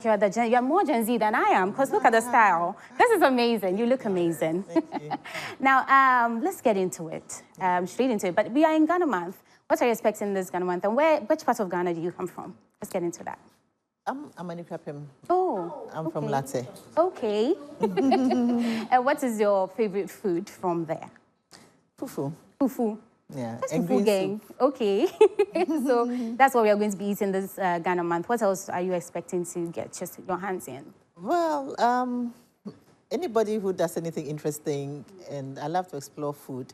You're more Gen Z than I am, because look at the style. This is amazing. You look amazing. Thank you. Now, let's get into it, straight into it. But we are in Ghana month. What are you expecting this Ghana month? And which part of Ghana do you come from? Let's get into that. I'm Anikapim. Oh, I'm from Latte. Okay. And what is your favorite food from there? Fufu. Fufu. Yeah. That's and fufu gang. Soup. Okay. So that's what we are going to be eating this Ghana month. What else are you expecting to get just your hands in? Well, anybody who does anything interesting, and I love to explore food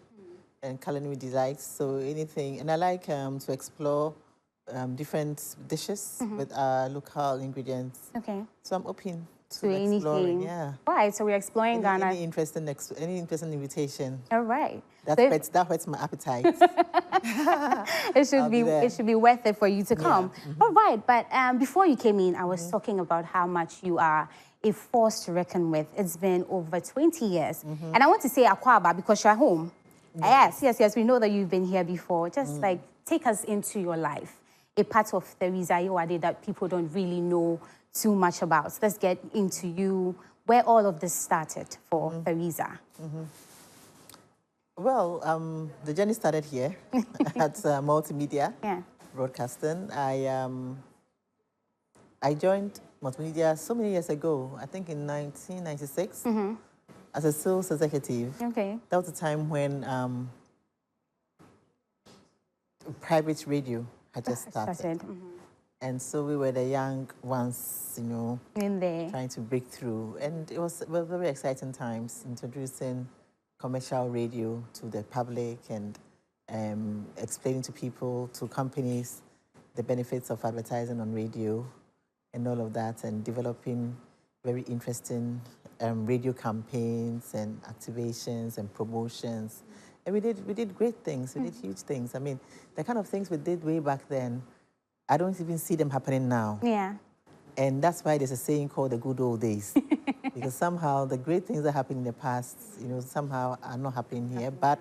and culinary delights. So anything, and I like to explore different dishes with local ingredients. Okay. So I'm open to exploring. Anything. Yeah. Right. So we're exploring Ghana. Any interesting invitation. All right. That whets my appetite. It should be worth it for you to come. Yeah. All right. But before you came in, I was talking about how much you are a force to reckon with. It's been over 20 years. And I want to say Akwaba because you're home. Yes. We know that you've been here before. Just like take us into your life. A part of Theresa Ayoade that people don't really know too much about. So let's get into you, where all of this started for Theresa. Well, the journey started here at Multimedia Broadcasting. I joined Multimedia so many years ago, I think in 1996, as a sales executive. Okay. That was the time when private radio had just started. And so we were the young ones, in there, trying to break through. And it was very exciting times, introducing commercial radio to the public and explaining to people, to companies, the benefits of advertising on radio and all of that, and developing very interesting radio campaigns and activations and promotions. And we did great things. We did huge things. I mean, the kind of things we did way back then, I don't even see them happening now. Yeah. And that's why there's a saying called the good old days. Because somehow the great things that happened in the past, somehow are not happening here. But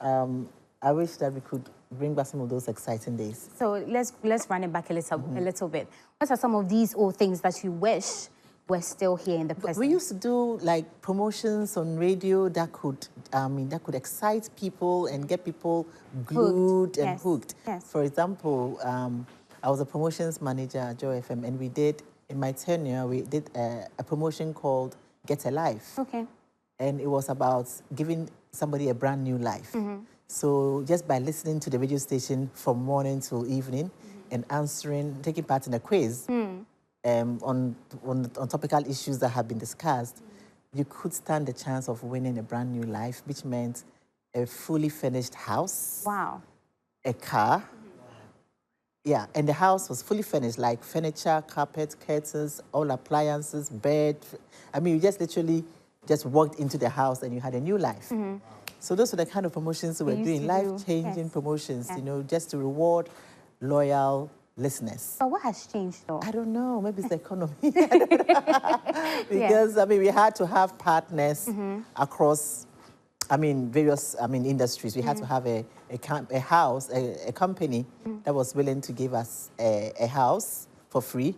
I wish that we could bring back some of those exciting days. So let's run it back a little bit. What are some of these old things that you wish were still here in the present? We used to do like promotions on radio that could excite people and get people glued and hooked. Yes. For example, I was a promotions manager at Joy FM, and we did, in my tenure, we did a promotion called Get a Life. Okay. And it was about giving somebody a brand new life. So just by listening to the radio station from morning till evening and taking part in a quiz on topical issues that have been discussed, you could stand the chance of winning a brand new life, which meant a fully furnished house. Wow. A car. Yeah, and the house was fully furnished, like furniture, carpet, curtains, all appliances, bed. I mean, you just literally just walked into the house and you had a new life. So those were the kind of promotions we were doing, life-changing promotions, just to reward loyal listeners. But what has changed, though? I don't know. Maybe it's the economy. Because, I mean, we had to have partners across, various, industries. We had to have a company that was willing to give us a house for free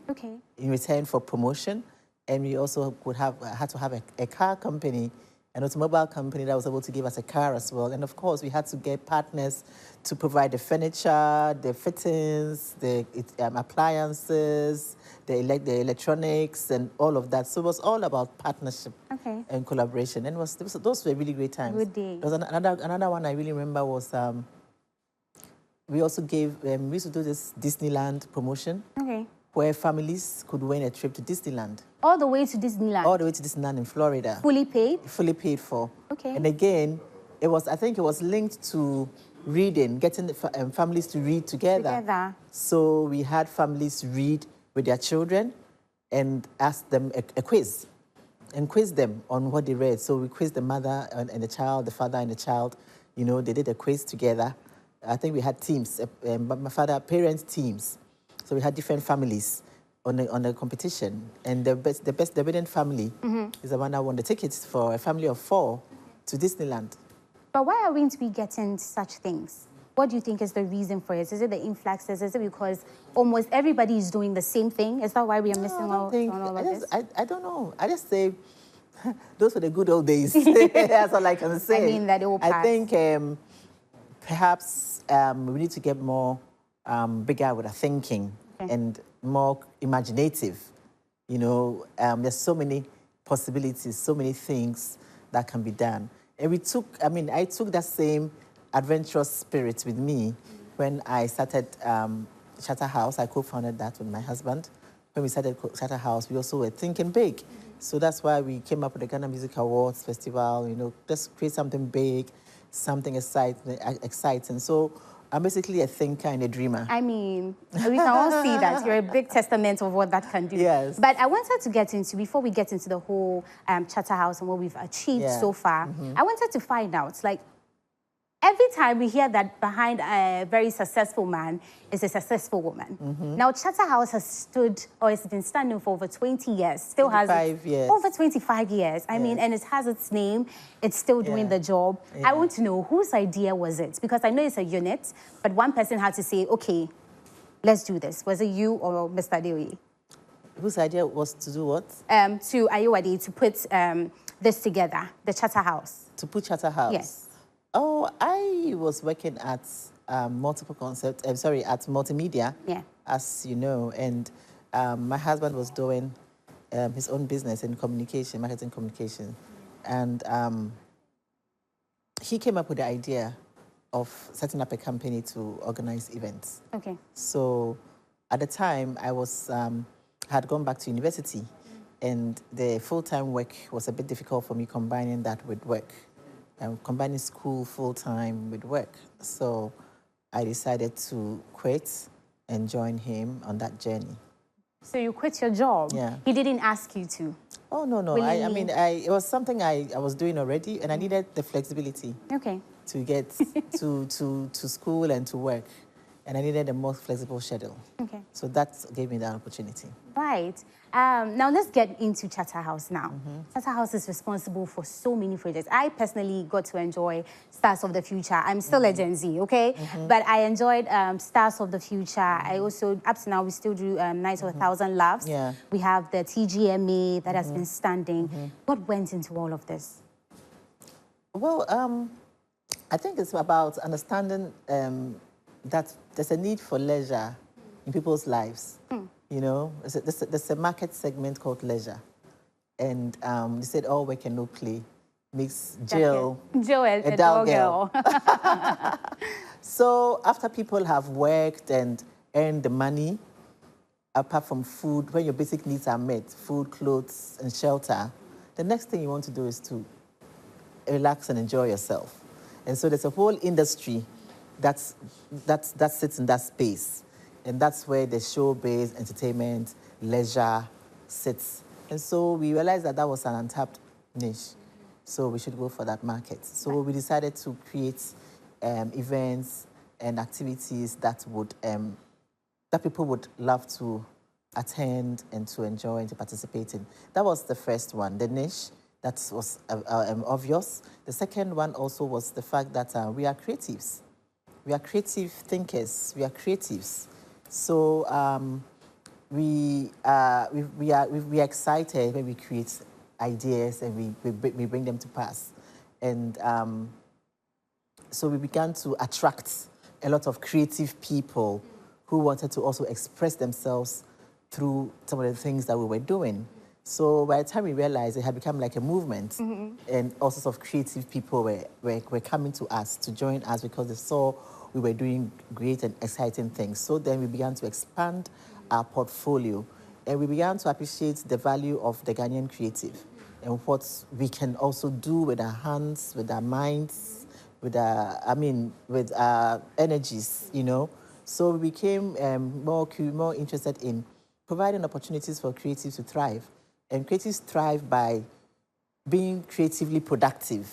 in return for promotion. And we also had to have a car company, an automobile company that was able to give us a car as well. And of course, we had to get partners to provide the furniture, the fittings, the appliances, the electronics, and all of that. So it was all about partnership and collaboration. And those were really great times. Good day. There was another one I really remember was we also gave, we used to do this Disneyland promotion. Where families could win a trip to Disneyland. All the way to Disneyland? All the way to Disneyland in Florida. Fully paid? Fully paid for. Okay. And again, I think it was linked to reading, getting families to read together. So we had families read with their children and ask them a quiz and quiz them on what they read. So we quizzed the mother and the child, the father and the child. They did a quiz together. I think we had teams, parents teams. So we had different families on the competition, and the winning family is the one that won the tickets for a family of 4 to Disneyland. But why are we going to be getting such things? What do you think is the reason for it? Is it the influxes? Is it because almost everybody is doing the same thing? Is that why we are missing all of this? I don't know. I just say those were the good old days. That's all I can say. I mean, that it will pass. I think perhaps we need to get more bigger with our thinking and more imaginative. You know, there's so many possibilities, so many things that can be done. And I took that same adventurous spirit with me when I started Charterhouse. I co-founded that with my husband. When we started Charterhouse, we also were thinking big. So that's why we came up with the Ghana Music Awards Festival, you know, just create something big, something exciting. So I'm basically a thinker and a dreamer. I mean, we can all see that. You're a big testament of what that can do. Yes. But I wanted to get into, before we get into the whole Charterhouse and what we've achieved so far, I wanted to find out, like, every time we hear that behind a very successful man is a successful woman. Now, Charterhouse has stood, or it's been standing for over 20 years. Still has 25 years. Over 25 years. I mean, and it has its name. It's still doing the job. I want to know, whose idea was it? Because I know it's a unit, but one person had to say, okay, let's do this. Was it you or Mr. Ayoade? Whose idea was to do what? To Ayoade, to put this together, the Charterhouse. To put Charterhouse? Yes. Oh, I was working at multiple concepts. At multimedia, as you know, and my husband was doing his own business in communication, marketing communication, and he came up with the idea of setting up a company to organize events. Okay. So at the time, I was had gone back to university, and the full-time work was a bit difficult for me, combining that with work. Combining school full-time with work. So I decided to quit and join him on that journey. So you quit your job? Yeah. He didn't ask you to? Oh, no. It was something I was doing already, and I needed the flexibility to get to school and to work. And I needed a more flexible schedule. Okay. So that gave me that opportunity. Right. Now let's get into Charterhouse now. Charterhouse is responsible for so many projects. I personally got to enjoy Stars of the Future. I'm still a Gen Z, okay? But I enjoyed Stars of the Future. I also, up to now, we still do Night of a Thousand Laughs. Yeah. We have the TGMA that has been standing. What went into all of this? Well, I think it's about understanding that there's a need for leisure in people's lives. You know, there's a market segment called leisure. And they said, all work and no play makes Jill a dull girl. So after people have worked and earned the money, apart from food, when your basic needs are met, food, clothes, and shelter, the next thing you want to do is to relax and enjoy yourself. And so there's a whole industry that sits in that space. And that's where the show-based entertainment, leisure sits. And so we realized that that was an untapped niche. So we should go for that market. So we decided to create events and activities that would that people would love to attend and to enjoy and to participate in. That was the first one, the niche. That was obvious. The second one also was the fact that we are creatives. We are creative thinkers. We are creatives. So we are excited when we create ideas and we bring them to pass. And so we began to attract a lot of creative people who wanted to also express themselves through some of the things that we were doing. So by the time we realized it had become like a movement, and all sorts of creative people were coming to us to join us because they saw we were doing great and exciting things. So then we began to expand our portfolio, and we began to appreciate the value of the Ghanaian creative and what we can also do with our hands, with our minds, with our energies, you know. So we became more interested in providing opportunities for creatives to thrive. And creatives thrive by being creatively productive.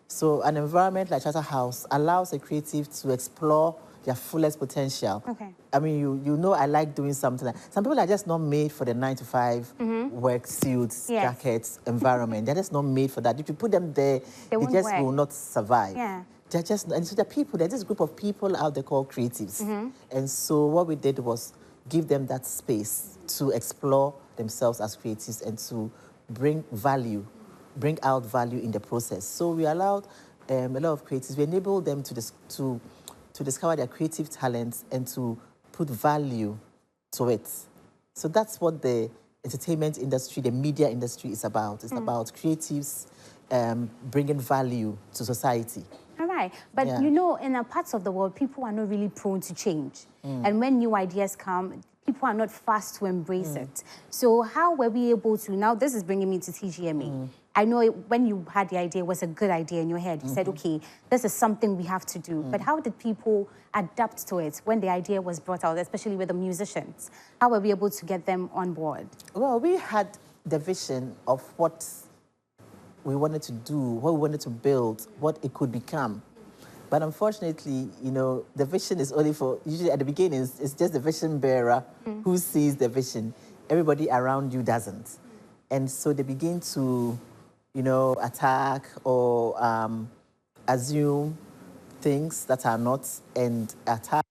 So an environment like Charterhouse allows a creative to explore their fullest potential. Okay. I mean, you know, I like doing something. Some people are just not made for the 9-to-5 work, suits, jackets, environment. They're just not made for that. If you put them there, they just will not survive. Yeah. they're just, and so the people, there's this group of people out there called creatives. And so what we did was give them that space to explore themselves as creatives and to bring out value in the process. So we allowed a lot of creatives, we enabled them to discover their creative talents and to put value to it. So that's what the entertainment industry, the media industry is about. It's about creatives bringing value to society. All right. But, you know, in parts of the world, people are not really prone to change. And when new ideas come, people are not fast to embrace it. So how were we able to, now this is bringing me to TGMA. I know when you had the idea, it was a good idea in your head. You said, okay, this is something we have to do. But how did people adapt to it when the idea was brought out, especially with the musicians? How were we able to get them on board? Well, we had the vision of what we wanted to do, what we wanted to build, what it could become. But unfortunately, you know, the vision is only for, usually at the beginning, it's just the vision bearer who sees the vision. Everybody around you doesn't. And so they begin to, you know, attack or assume things that are not, and attack.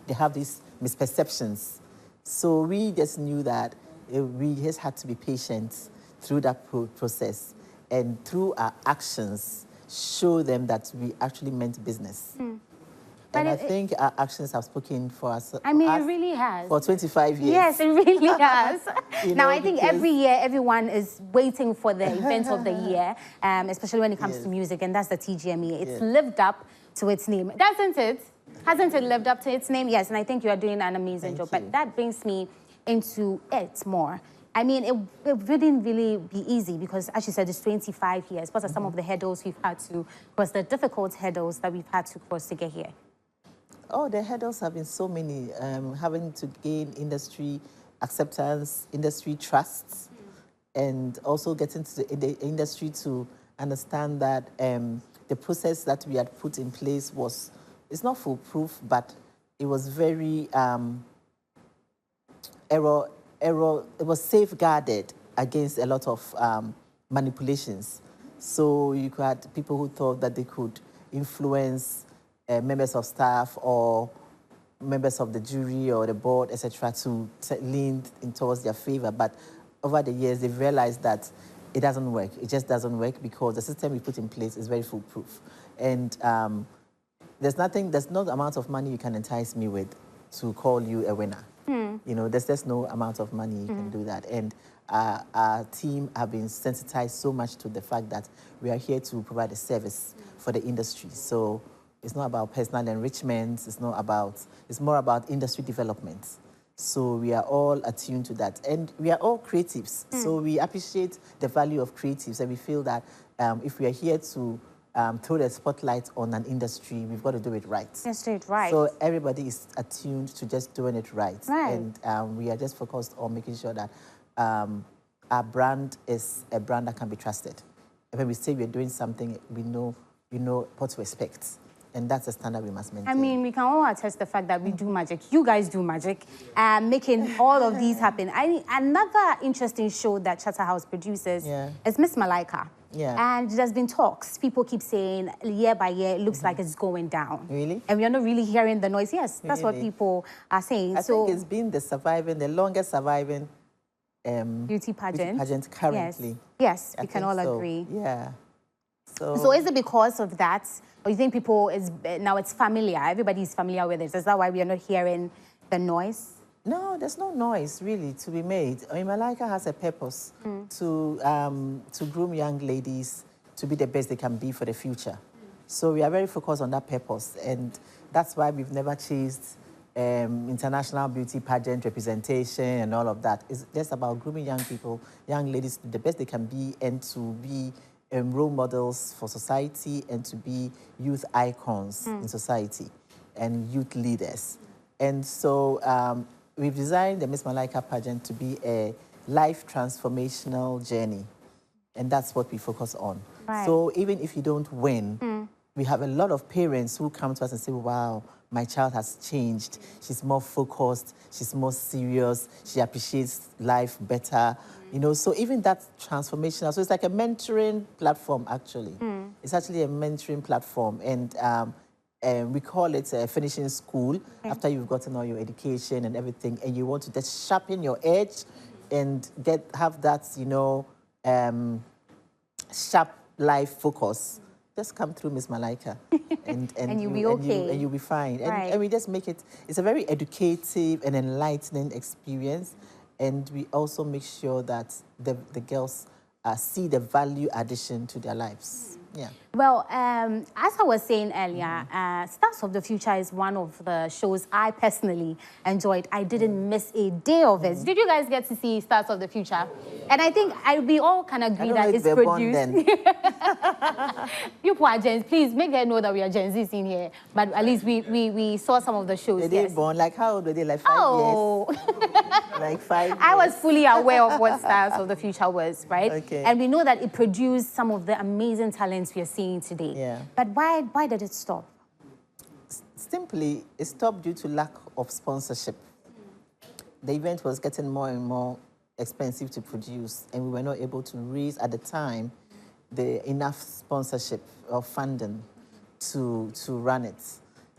They have these misperceptions. So we just knew that we just had to be patient through that process, and through our actions, show them that we actually meant business. And I think our actions have spoken for us. I mean, it really has. For 25 years. Yes, it really has. Now, I think every year, everyone is waiting for the event of the year, especially when it comes to music, and that's the TGME. It's lived up to its name, doesn't it? Hasn't it lived up to its name? Yes, and I think you are doing an amazing job. But that brings me into it more. I mean, it wouldn't really be easy because, as you said, it's 25 years. What are some of the hurdles we've had to cross, the difficult hurdles that we've had to cross to get here? Oh, the hurdles have been so many. Having to gain industry acceptance, industry trusts, and also getting to the industry to understand that the process that we had put in place it's not foolproof, but it was very it was safeguarded against a lot of manipulations. So you had people who thought that they could influence members of staff or members of the jury or the board, etc., to lean in towards their favor. But over the years, they've realized that it doesn't work. It just doesn't work because the system we put in place is very foolproof. And there's no amount of money you can entice me with to call you a winner. You know, there's just no amount of money you can do that. And our team have been sensitized so much to the fact that we are here to provide a service for the industry. So it's not about personal enrichment. It's more about industry development. So we are all attuned to that. And we are all creatives. So we appreciate the value of creatives. And we feel that if we are here to throw the spotlight on an industry, we've got to do it right. Yes, do it right. So everybody is attuned to just doing it right. And we are just focused on making sure that our brand is a brand that can be trusted. And when we say we're doing something, we know what to expect. And that's the standard we must maintain. I mean, we can all attest the fact that we do magic. You guys do magic, making all of these happen. Another interesting show that Charterhouse produces is Miss Malaika. And there's been talks. People keep saying year by year, it looks like it's going down. Really? And we're not really hearing the noise. Yes, that's what people are saying. I think it's been the longest surviving beauty pageant currently. Yes, we can all agree. Yeah. So is it because of that? Or you think now it's familiar, everybody's familiar with it? Is that why we are not hearing the noise? No, there's no noise really to be made. I mean, Malaika has a purpose to groom young ladies to be the best they can be for the future. So we are very focused on that purpose, and that's why we've never chased international beauty pageant representation and all of that. It's just about grooming young people, young ladies, to be the best they can be, and to be role models for society, and to be youth icons in society and youth leaders. And so we've designed the Miss Malaika pageant to be a life transformational journey. And that's what we focus on. Right. So even if you don't win, we have a lot of parents who come to us and say, wow, my child has changed. She's more focused. She's more serious. She appreciates life better. You know, so even that transformational. So it's like a mentoring platform, actually. It's actually a mentoring platform, and we call it a finishing school after you've gotten all your education and everything, and you want to just sharpen your edge and have that, sharp life focus. Just come through Miss Malaika, and you'll be okay. And you'll be fine. Right. And we just make it's a very educative and enlightening experience. And we also make sure that the girls see the value addition to their lives. Yeah. Well, as I was saying earlier, Stars of the Future is one of the shows I personally enjoyed. I didn't miss a day of it. Did you guys get to see Stars of the Future? And I think we all can agree that it's produced. You poor Gen Z, please make them know that we are Gen Zs in here. But at least we saw some of the shows. They born, like how old were they? Like 5 years? Like 5 years. I was fully aware of what Stars of the Future was, right? Okay. And we know that it produced some of the amazing talents we are seeing today. Yeah. But why did it stop? Simply, it stopped due to lack of sponsorship. The event was getting more and more expensive to produce, and we were not able to raise, at the time, enough sponsorship or funding to run it.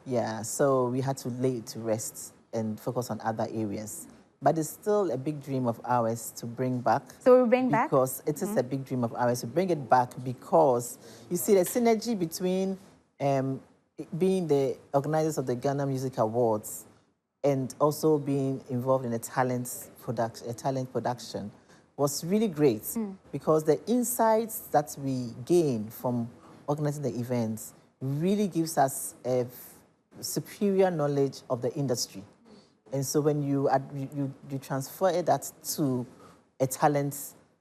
Yeah, so we had to lay it to rest and focus on other areas. But it's still a big dream of ours to bring back. So we bring back? Because it is a big dream of ours to bring it back, because you see the synergy between being the organizers of the Ghana Music Awards and also being involved in a talent production was really great, because the insights that we gain from organizing the events really gives us a superior knowledge of the industry. And so when you transfer that to a talent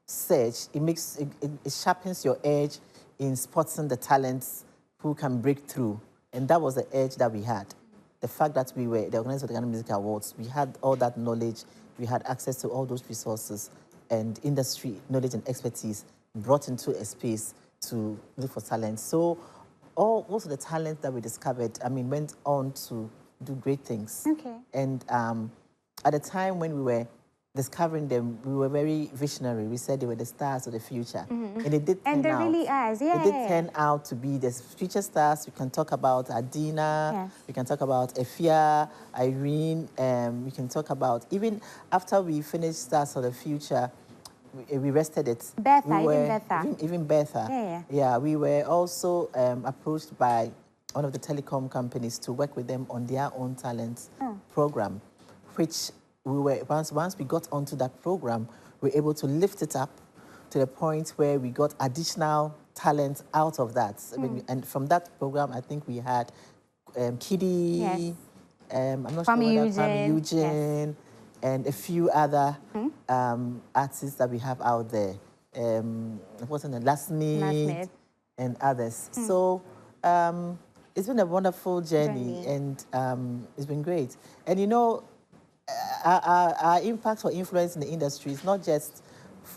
search, it sharpens your edge in spotting the talents who can break through. And that was the edge that we had. The fact that we were the organizers of the Ghana Music Awards, we had all that knowledge, we had access to all those resources and industry knowledge and expertise brought into a space to look for talent. So most of the talent that we discovered, went on to do great things. Okay. And at the time when we were discovering them, we were very visionary. We said they were the stars of the future. And it did turn out. And they really are, yeah. It did turn out to be the future stars. We can talk about Adina, yes. We can talk about Efia, Irene, we can talk about, even after we finished Stars of the Future, we rested it. Even Bertha. Yeah, we were also approached by one of the telecom companies to work with them on their own talent program, which we were, once we got onto that program, we were able to lift it up to the point where we got additional talent out of that. And from that program, I think we had Kiddy, yes. I'm not sure Kwame Eugene, yes. And a few other artists that we have out there. What's in the Last Minute and others. So it's been a wonderful journey, and it's been great. And you know, our impact or influence in the industry is not just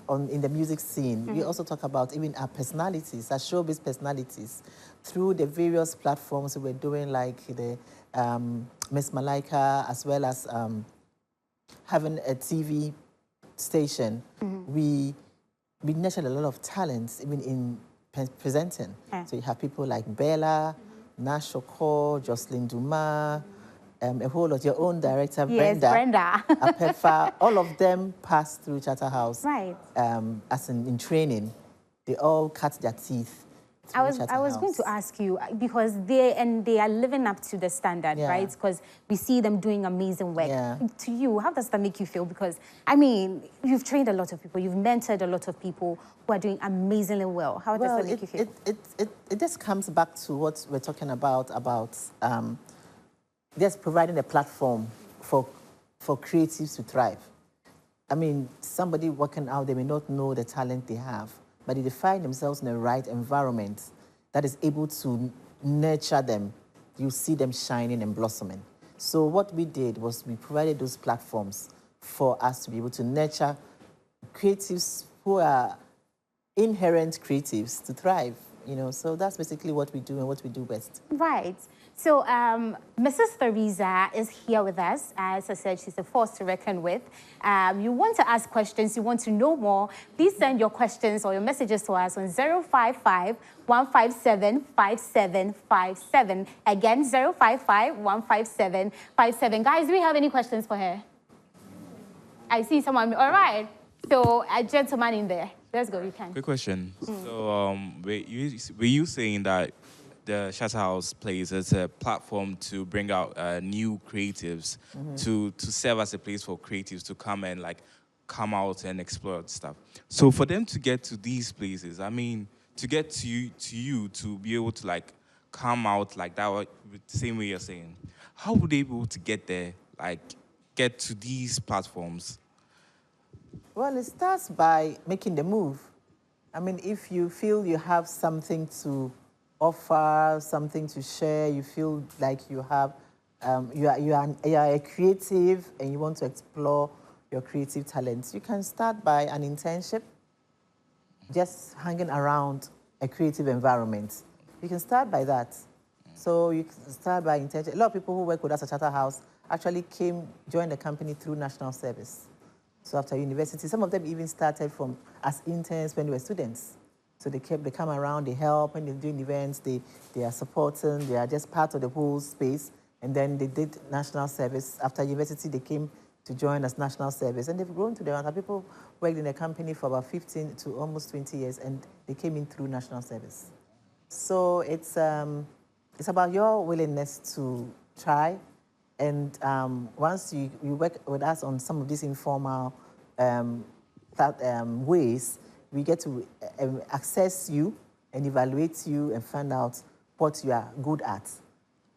in the music scene. We also talk about even our personalities, our showbiz personalities, through the various platforms we're doing, like the Miss Malaika, as well as having a TV station. We nurtured a lot of talents, even in presenting. So you have people like Bella, Nash Okor, Jocelyn Dumas, a whole lot, your own director, yes, Brenda. Apefa, all of them passed through Charterhouse. Right. As in training. They all cut their teeth. I was going to ask you, because they are living up to the standard, right? Because we see them doing amazing work. To you, how does that make you feel? Because, I mean, you've trained a lot of people, you've mentored a lot of people who are doing amazingly well. How does that make you feel? It just comes back to what we're talking about just providing a platform for creatives to thrive. I mean, somebody working out, they may not know the talent they have, but if they find themselves in the right environment that is able to nurture them, you see them shining and blossoming. So what we did was we provided those platforms for us to be able to nurture creatives who are inherent creatives to thrive, you know. So that's basically what we do and what we do best. Right. So Mrs. Theresa is here with us. As I said, she's a force to reckon with. You want to ask questions, you want to know more, please send your questions or your messages to us on 055-157-5757. Again, 055-157-57. Guys, do we have any questions for her? I see someone. All right. So a gentleman in there. Let's go, you can. Quick question. So were you saying that the Charterhouse place is a platform to bring out new creatives, to serve as a place for creatives to come and like come out and explore stuff? So for them to get to these places, I mean, to get to you to be able to like come out like that, the same way you're saying, how would they be able to get there, like get to these platforms? Well, it starts by making the move. I mean, if you feel you have something to offer, something to share, you feel like you have, you are a creative and you want to explore your creative talents, you can start by an internship, just hanging around a creative environment. You can start by that. So you can start by internship. A lot of people who work with us at Charterhouse actually joined the company through national service. So after university, some of them even started as interns when they were students. So they come around, they help, when they're doing events, they are supporting, they are just part of the whole space. And then they did national service. After university, they came to join us national service. And they've grown to the other people worked in the company for about 15 to almost 20 years, and they came in through national service. So it's about your willingness to try. And once you work with us on some of these informal ways, we get to access you and evaluate you and find out what you are good at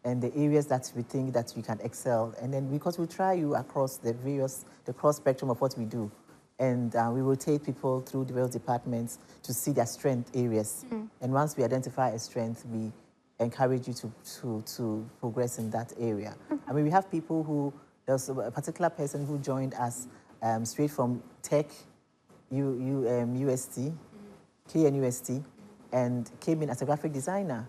and the areas that we think that you can excel. And then because we try you across the cross spectrum of what we do. And we will take people through the various departments to see their strength areas. And once we identify a strength, we encourage you to progress in that area. I mean, we have people there's a particular person who joined us straight from Tech, UST, KNUST, and came in as a graphic designer,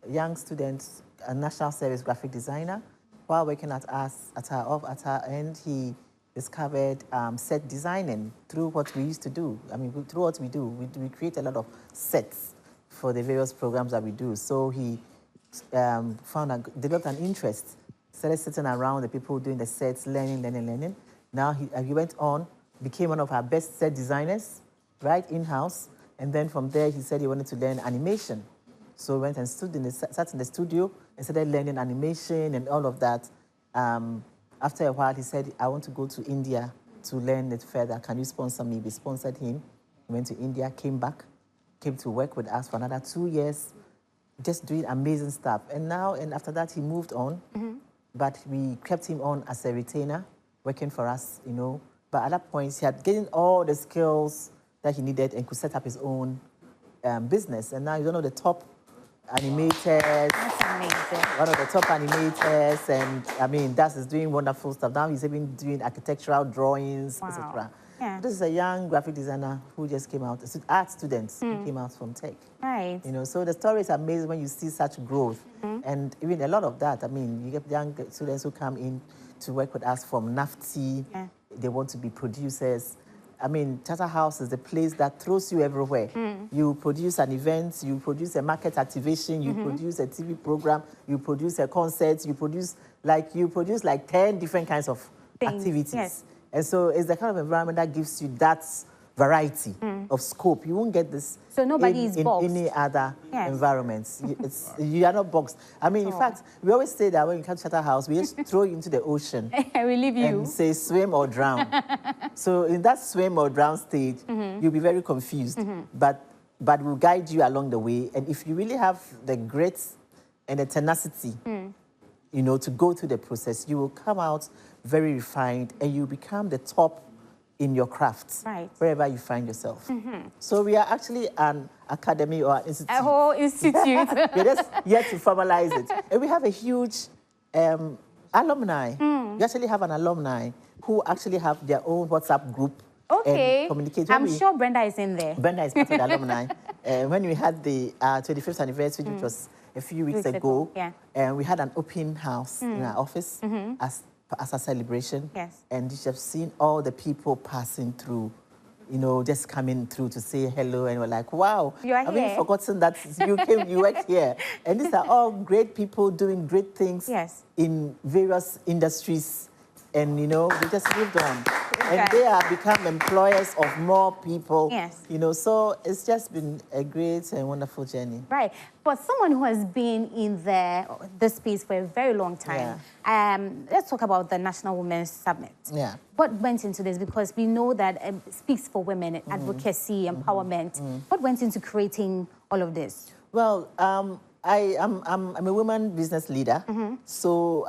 a young student, a national service graphic designer. While working at us, at our end, he discovered set designing through what we used to do. I mean, through what we do, we create a lot of sets for the various programs that we do. So he developed an interest, started sitting around the people doing the sets, learning. Now he went on, became one of our best set designers, right, in-house. And then from there, he said he wanted to learn animation. So he went and sat in the studio and started learning animation and all of that. After a while, he said, I want to go to India to learn it further. Can you sponsor me? We sponsored him. He went to India, came back, came to work with us for another 2 years, just doing amazing stuff. And after that, he moved on. But we kept him on as a retainer, working for us, you know. But at that point, he had gained all the skills that he needed and could set up his own business. And now he's one of the top animators. That's amazing. One of the top animators. And, I mean, he's doing wonderful stuff. Now he's even doing architectural drawings, etc. Yeah. This is a young graphic designer who just came out, art students who came out from Tech. Right. You know, so the story is amazing when you see such growth. And even a lot of that, I mean, you get young students who come in to work with us from NAFTI. Yeah. They want to be producers. I mean, Charterhouse is the place that throws you everywhere. You produce an event, you produce a market activation, you produce a TV program, you produce a concert, you produce like 10 different kinds of activities. Yes. And so it's the kind of environment that gives you that variety of scope. You won't get this so nobody is boxed in any other environments. You are not boxed. I mean, in fact, we always say that when you come to Charterhouse, we just throw you into the ocean. We leave you. And say swim or drown. So in that swim or drown stage, you'll be very confused. But we'll guide you along the way. And if you really have the grit and the tenacity, you know, to go through the process, you will come out very refined and you become the top in your craft, wherever you find yourself. So we are actually an academy or an institute. A whole institute. We're just yet to formalize it. And we have a huge alumni. We actually have an alumni who actually have their own WhatsApp group. Okay. And communicate. I'm sure Brenda is in there. Brenda is part of the alumni. When we had the 25th anniversary, which was a few weeks ago. Yeah. And we had an open house in our office as a celebration. Yes. And you have seen all the people passing through, just coming through to say hello. And we're like, wow, I've been forgotten that you work here. And these are all great people doing great things in various industries. And, we just moved on. And they have become employers of more people. Yes. So it's just been a great and wonderful journey. Right. For someone who has been in this space for a very long time, let's talk about the National Women's Summit. Yeah. What went into this? Because we know that it speaks for women, advocacy, empowerment. What went into creating all of this? Well, I'm a woman business leader. So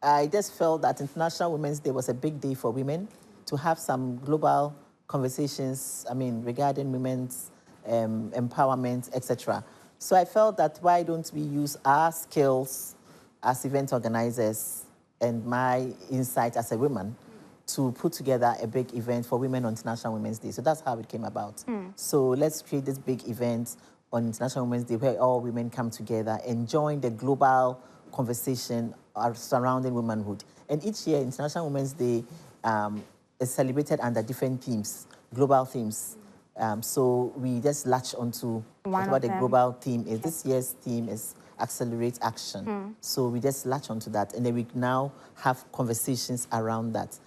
I just felt that International Women's Day was a big day for women to have some global conversations, regarding women's empowerment, etc. So I felt that why don't we use our skills as event organizers and my insight as a woman to put together a big event for women on International Women's Day. So that's how it came about. So let's create this big event on International Women's Day where all women come together and join the global conversation surrounding womanhood. And each year, International Women's Day is celebrated under different themes, global themes. So we just latch onto what the global theme is. This year's theme is Accelerate Action. So we just latch onto that, and then we now have conversations around that.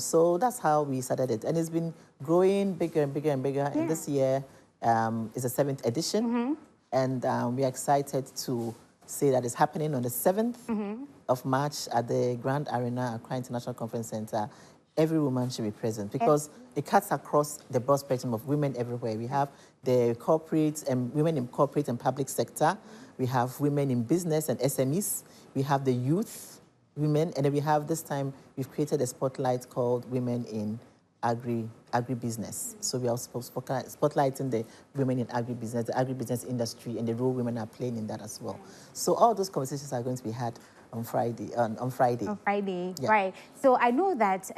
So that's how we started it. And it's been growing bigger and bigger and bigger. And this year is the 7th edition. And we're excited to say that it's happening on the 7th of March at the Grand Arena, Accra International Conference Center. Every woman should be present because it cuts across the broad spectrum of women everywhere. We have the corporate and women in corporate and public sector. We have women in business and SMEs. We have the youth women, and then we have this time we've created a spotlight called Women in Agribusiness. So we are spotlighting the women in agribusiness, the agribusiness industry, and the role women are playing in that as well. So all those conversations are going to be had on Friday. On Friday, right. So I know that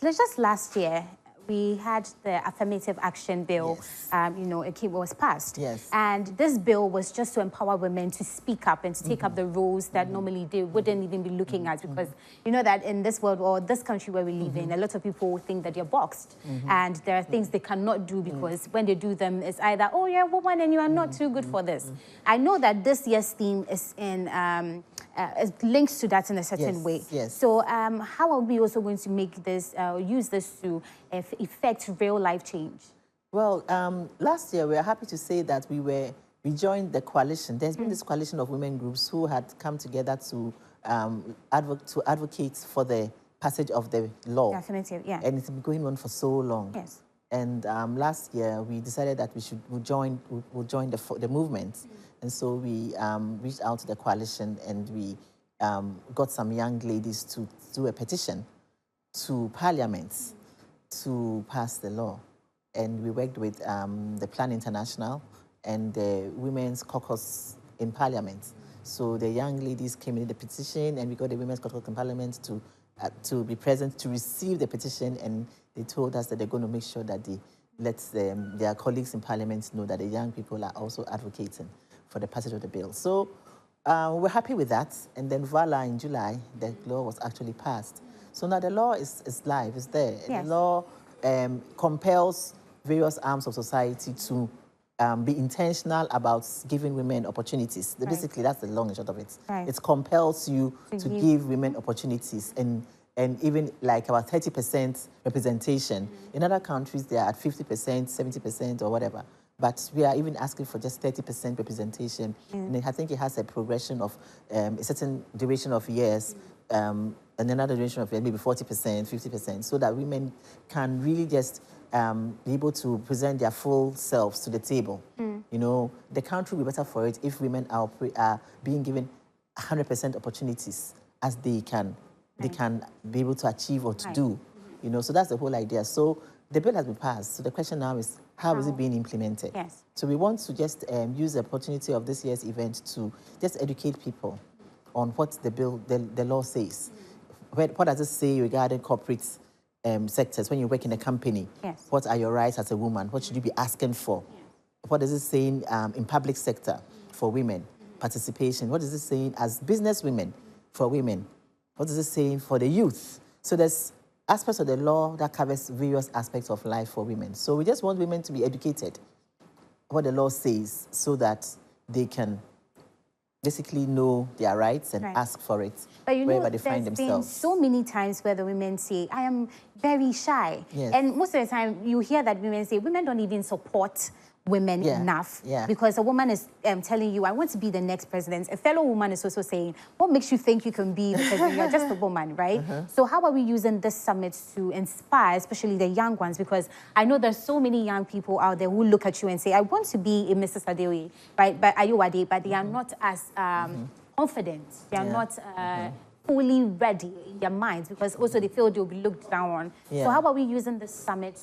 just last year, we had the affirmative action bill, it was passed. Yes. And this bill was just to empower women to speak up and to take up the roles that normally they wouldn't even be looking at, because you know that in this world or this country where we live in, a lot of people think that you're boxed and there are things they cannot do because when they do them, it's either, oh, you're a woman and you are not too good for this. I know that this year's theme is in is linked to that in a certain way. Yes. So how are we also going to make this, use this to effect real life change? Well, last year we are happy to say that we joined the coalition. There's been this coalition of women groups who had come together to advocate for the passage of the law. Definitely, yeah. And it's been going on for so long. Yes. And last year we decided that we'll join the movement. And so we reached out to the coalition and we got some young ladies to do a petition to Parliament to pass the law. And we worked with the Plan International and the Women's Caucus in Parliament. So the young ladies came in the petition and we got the Women's Caucus in Parliament to be present to receive the petition, and they told us that they're going to make sure that they let their colleagues in Parliament know that the young people are also advocating for the passage of the bill. So we're happy with that. And then voila, in July, the law was actually passed. So now the law is live, it's there. Yes. The law compels various arms of society to be intentional about giving women opportunities. Right. Basically, that's the long and short of it. Right. It compels you to give women opportunities and even like about 30% representation. In other countries, they are at 50%, 70% or whatever. But we are even asking for just 30% representation. And I think it has a progression of a certain duration of years, and another duration of years, maybe 40%, 50%, so that women can really just be able to present their full selves to the table. You know, the country will be better for it if women are being given 100% opportunities as they can be able to achieve or to do. You know, so that's the whole idea. So the bill has been passed. So the question now is, how is it being implemented? Yes. So we want to just use the opportunity of this year's event to just educate people on what the law says. What does it say regarding corporate sectors? When you work in a company, yes, what are your rights as a woman? What should you be asking for? What does it say in public sector for women? participation? What is it saying as business women for women? What is it saying for the youth? So there's aspects of the law that covers various aspects of life for women. So we just want women to be educated what the law says so that they can basically know their rights and ask for it wherever they find themselves. There's been so many times where the women say, I am very shy. Yes. And most of the time, you hear that women say, women don't even support women enough. Because a woman is telling you, I want to be the next president. A fellow woman is also saying, what makes you think you can be the president? You're just a woman, right? So how are we using this summit to inspire, especially the young ones? Because I know there's so many young people out there who look at you and say, I want to be a Mrs. Adeoye, right? But Ayoade, but they are not as confident. They are not fully ready in their minds because also they feel they'll be looked down on. So how are we using this summit?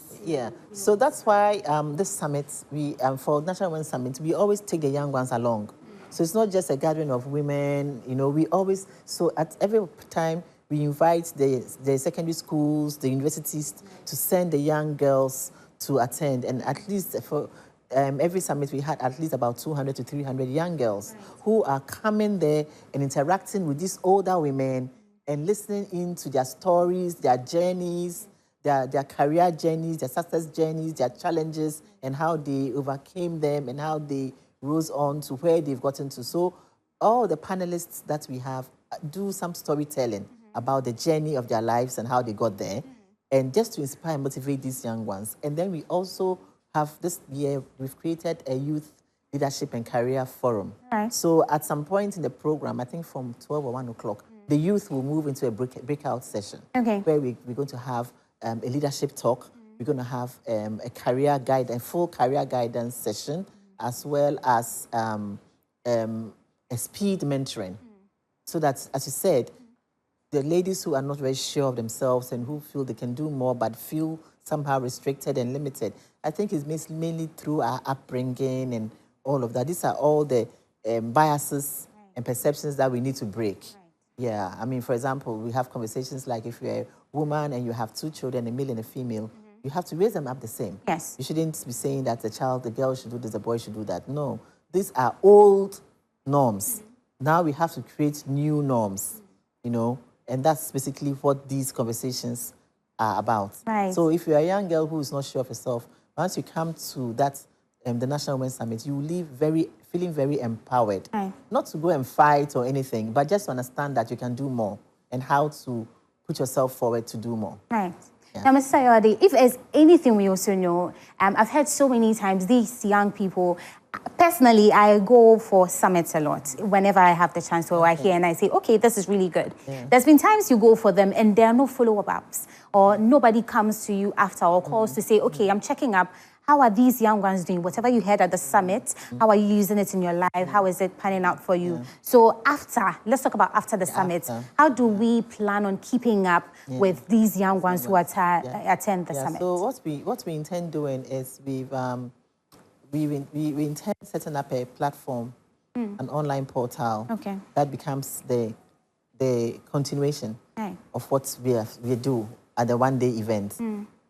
So that's why this summit, we for National Women's Summit, we always take the young ones along. So it's not just a gathering of women, you know, we always, so at every time we invite the secondary schools, the universities to send the young girls to attend, and at least for every summit, we had at least about 200 to 300 young girls who are coming there and interacting with these older women and listening into their stories, their journeys, their career journeys, their success journeys, their challenges, and how they overcame them and how they rose on to where they've gotten to. So all the panelists that we have do some storytelling about the journey of their lives and how they got there, and just to inspire and motivate these young ones. And then we also have this year, we've created a youth leadership and career forum. So at some point in the program, I think from 12 or 1 o'clock, the youth will move into a breakout session where we're going to have a leadership talk. We're going to have a career guide, a full career guidance session, as well as a speed mentoring. So that, as you said, the ladies who are not very sure of themselves and who feel they can do more but feel somehow restricted and limited, I think it's mainly through our upbringing and all of that. These are all the biases and perceptions that we need to break. Yeah, I mean, for example, we have conversations like if you're a woman and you have 2 children, a male and a female, you have to raise them up the same. You shouldn't be saying that the girl should do this, the boy should do that. No, these are old norms. Now we have to create new norms, you know, and that's basically what these conversations are about. So if you're a young girl who is not sure of herself, once you come to that, the National Women's Summit, you leave feeling very empowered. Not to go and fight or anything, but just to understand that you can do more and how to put yourself forward to do more. Now, Mrs. Ayoade, if there's anything we also know, I've heard so many times these young people, personally, I go for summits a lot whenever I have the chance to work here and I say, okay, this is really good. There's been times you go for them and there are no follow-ups or nobody comes to you after or calls to say, okay, I'm checking up. How are these young ones doing? Whatever you heard at the summit, how are you using it in your life? How is it panning out for you? So after, let's talk about after the summit. How do we plan on keeping up with these young ones who attend the summit? So what we intend doing is we intend setting up a platform, an online portal that becomes the continuation of what we do at the one-day event.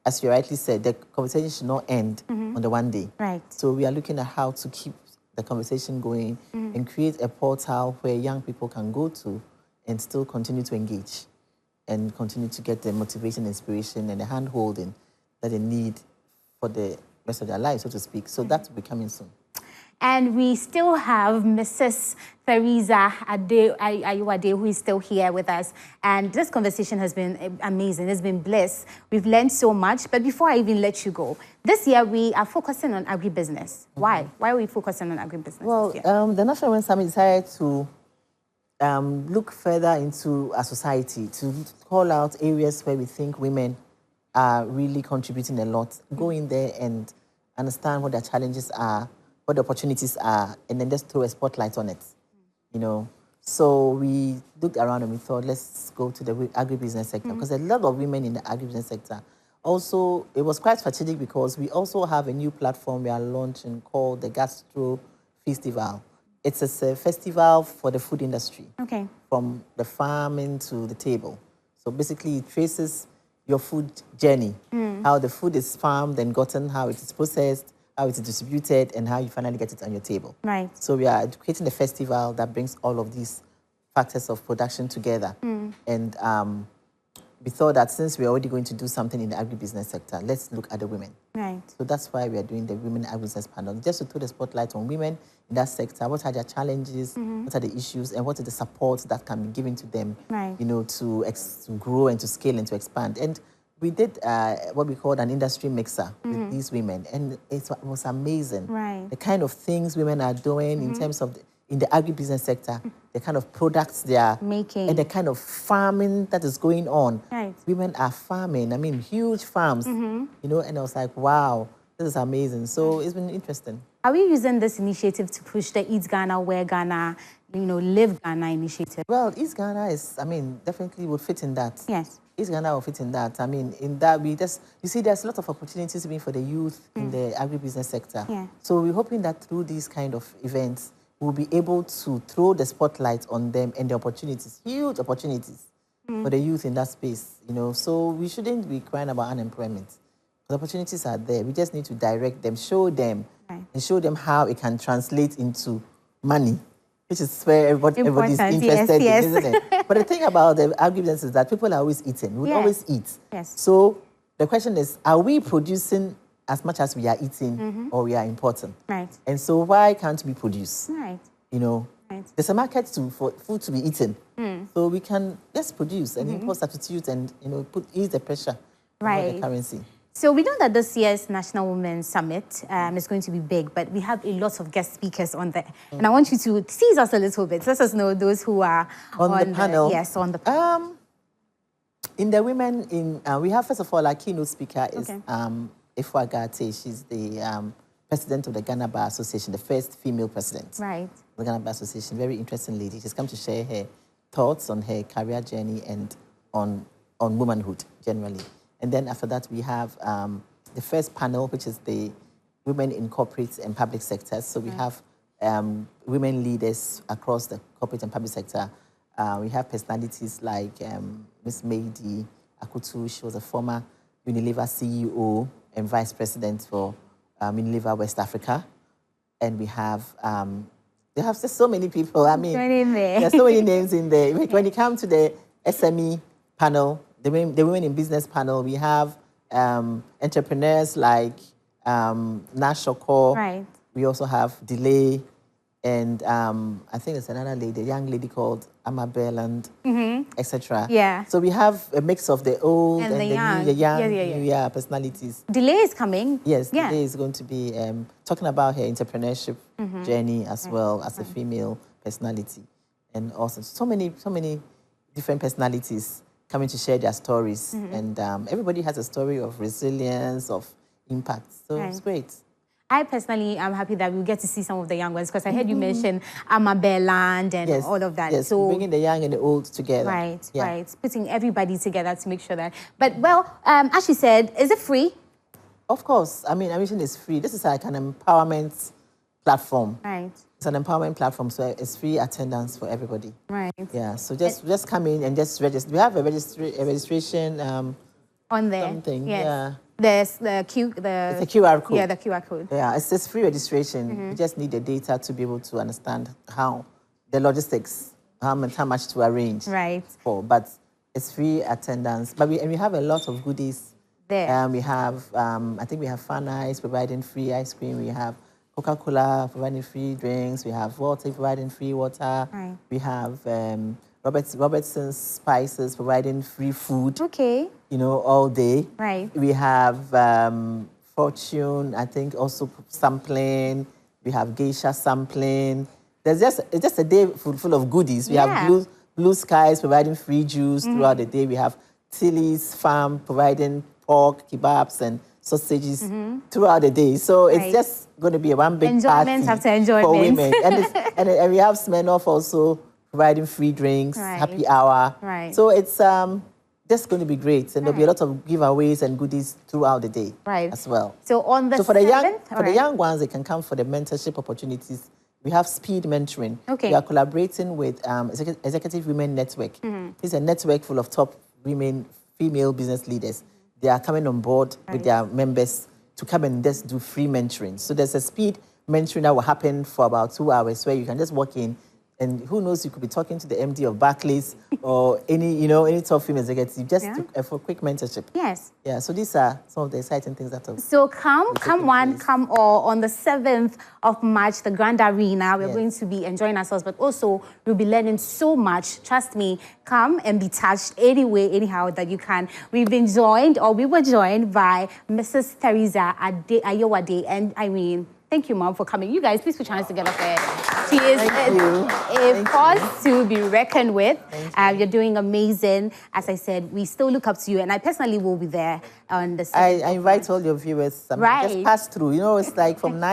As you rightly said, the conversation should not end on the one day. So we are looking at how to keep the conversation going and create a portal where young people can go to and still continue to engage and continue to get the motivation, inspiration, and the hand-holding that they need for the rest of their lives, so to speak. So that will be coming soon. And we still have Mrs. Theresa Ayoade, who is still here with us. And this conversation has been amazing. It's been bliss. We've learned so much. But before I even let you go, this year we are focusing on agribusiness. Why? Why are we focusing on agribusiness? Well, the National Women's Summit decided to look further into our society, to call out areas where we think women are really contributing a lot. Go in there and understand what their challenges are, what the opportunities are, and then just throw a spotlight on it, you know. So we looked around and we thought, let's go to the agribusiness sector, because there are a lot of women in the agribusiness sector. Also, it was quite strategic because we also have a new platform we are launching called the Gastro Festival. It's a festival for the food industry, from the farming to the table. So basically, it traces your food journey, how the food is farmed and gotten, how it is processed, how it's distributed, and how you finally get it on your table. Right. So we are creating a festival that brings all of these factors of production together. And we thought that since we're already going to do something in the agribusiness sector, let's look at the women. Right. So that's why we are doing the Women Agribusiness Panel, just to throw the spotlight on women in that sector. What are their challenges? What are the issues? And what is the support that can be given to them, Right. to grow and to scale and to expand? And we did what we called an industry mixer with these women, and it was amazing. Right. The kind of things women are doing in terms of in the agribusiness sector, the kind of products they are making, and the kind of farming that is going on. Right. Women are farming, huge farms, and I was like, wow, this is amazing. So it's been interesting. Are we using this initiative to push the Eat Ghana, Wear Ghana, Live Ghana initiative? Well, East Ghana is, definitely would fit in that. Yes. East Ghana will fit in that. In that we just, you see, there's a lot of opportunities even for the youth in the agribusiness sector. Yeah. So we're hoping that through these kind of events, we'll be able to throw the spotlight on them and the opportunities, huge opportunities for the youth in that space, So we shouldn't be crying about unemployment. The opportunities are there. We just need to direct them, show them, and show them how it can translate into money, which is where everybody's interested in, isn't it? But the thing about the agribusiness is that people are always eating. We always eat. Yes. So the question is, are we producing as much as we are eating or we are importing? Right. And so why can't we produce? Right. Right. There's a market for food to be eaten. So we can just produce and import substitute and, ease the pressure on the currency. So we know that this year's National Women's Summit is going to be big, but we have a lot of guest speakers on there. And I want you to tease us a little bit. Let us know those who are on the panel. Yes, on the panel. In the women, we have, first of all, our keynote speaker is Ifwa Gate. She's the president of the Ghana Bar Association, the first female president. Right. The Ghana Bar Association, very interesting lady. She's come to share her thoughts on her career journey and on womanhood generally. And then after that, we have the first panel, which is the women in corporate and public sectors. So we have women leaders across the corporate and public sector. We have personalities like Ms. Maidi Akutu. She was a former Unilever CEO and vice president for Unilever West Africa. And we have, they have just so many people. There's so many names in there. When you come to the SME panel, the women in business panel, we have entrepreneurs like Nash Shoko. Right. We also have Delay, and I think there's another lady, a young lady called Amabel, and etc. Yeah. So we have a mix of the old and the young personalities. Delay is coming. Yes, Delay is going to be talking about her entrepreneurship journey as well as a female personality, and also so many different personalities coming to share their stories. And everybody has a story of resilience, of impact. So it's great. I personally am happy that we'll get to see some of the young ones, because I heard you mention Amabeland and all of that. Yes, so bringing the young and the old together. Right, right. Putting everybody together to make sure that. But, as she said, is it free? Of course. Admission is free. This is like an empowerment platform. Right. It's an empowerment platform, so it's free attendance for everybody. Right. Yeah, so just come in and just register. We have a registration on there. Something, yes. There's it's a QR code. Yeah, the QR code. Yeah, it's just free registration. You just need the data to be able to understand how the logistics, how much to arrange for. But it's free attendance. But we have a lot of goodies there. We have, I think we have Fun Ice providing free ice cream. We have Coca-Cola providing free drinks. We have water providing free water. Right. We have Robertson's Spices providing free food. Okay. All day. Right. We have Fortune, I think, also sampling. We have Geisha sampling. It's just a day full of goodies. We have Blue Skies providing free juice throughout the day. We have Tilly's Farm providing pork, kebabs, and sausages throughout the day. So it's just going to be one big party for women. And we have Smirnoff also providing free drinks, happy hour. Right. So it's just going to be great. And there'll be a lot of giveaways and goodies throughout the day as well. So on the for the 7th? young ones, they can come for the mentorship opportunities. We have speed mentoring. Okay. We are collaborating with Executive Women Network. It's a network full of top female business leaders. They are coming on board with their members to come and just do free mentoring. So there's a speed mentoring that will happen for about 2 hours where you can just walk in and who knows, you could be talking to the MD of Barclays or any top film executive just for a quick mentorship. Yes. Yeah, so these are some of the exciting things that are. So come one, come all on the 7th of March, the Grand Arena. We're going to be enjoying ourselves, but also we'll be learning so much. Trust me, come and be touched any way, anyhow that you can. We were joined by Mrs. Theresa Ayoade, and I mean, thank you, Mom, for coming. You guys, please put your hands together for her. She is a force to be reckoned with. You're doing amazing. As I said, we still look up to you, and I personally will be there on the 7th. I invite all your viewers. Just pass through. It's like from 9